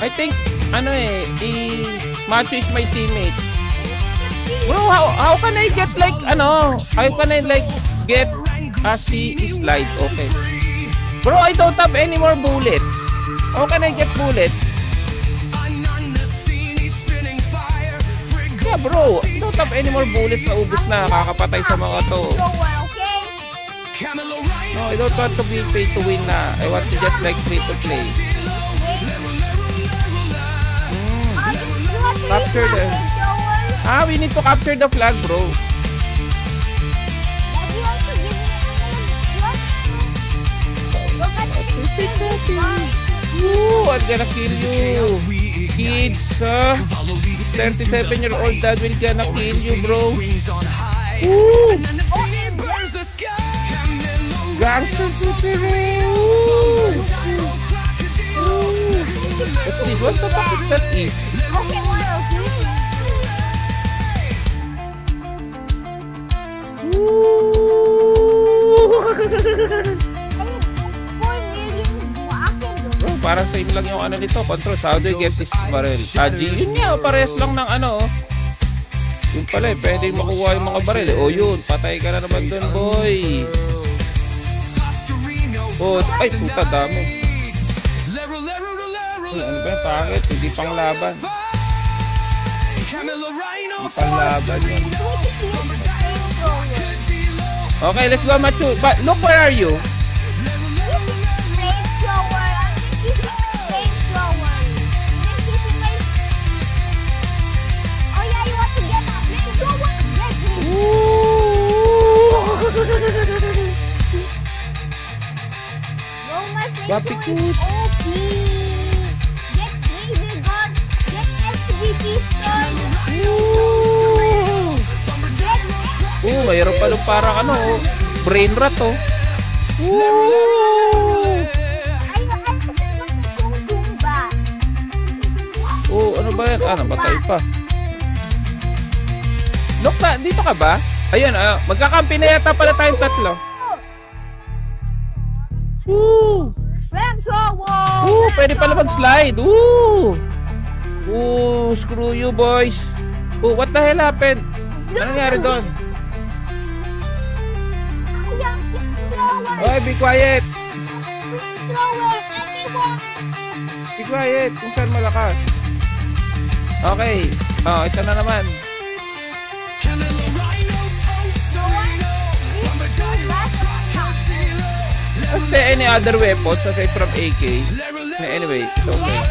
I think, Macho is my teammate. Bro, how can I get like, how can I like get a C slide? Okay. Bro, I don't have any more bullets. How can I get bullets? Yeah, bro, I don't have any more bullets. Naubos na, kakapatay sa mga to. No, I don't want to be pay to win na. I want to just like free to play. Capture the... we need to capture the flag, bro. Ooh, I'm gonna kill you. Kids, 37-year-old dad will gonna kill you, bro. Ooh. Gangster super. What's this? What the fuck is that? Bro, parang same lang yung nito, control. How do you get this barrel? Yun nga, parehas lang ng Yun pala pwede makuha yung mga barrel. Yun, patay ka na naman dun, boy. Ay, puta, dami. Ano ba yung pangit? Hindi pang laban. Hindi pang laban yan. Okay, let's go, Machu. But look, where are you? Bapikus. Get Raider God. Get SVP Stone. Mayroon pa nung parang brain rot ano ba yan? Nabatay pa. Look na, dito ka ba? Ayun, magkakampi na yata pala tayong tatlo. Pwede pala mag-slide. Screw you, boys. What the hell happened? Ano nangyari doon? Oy, be quiet. Be quiet. Kung saan malakas. Okay. Ito na naman. Is there any other weapons aside from AK? Anyway, it's okay.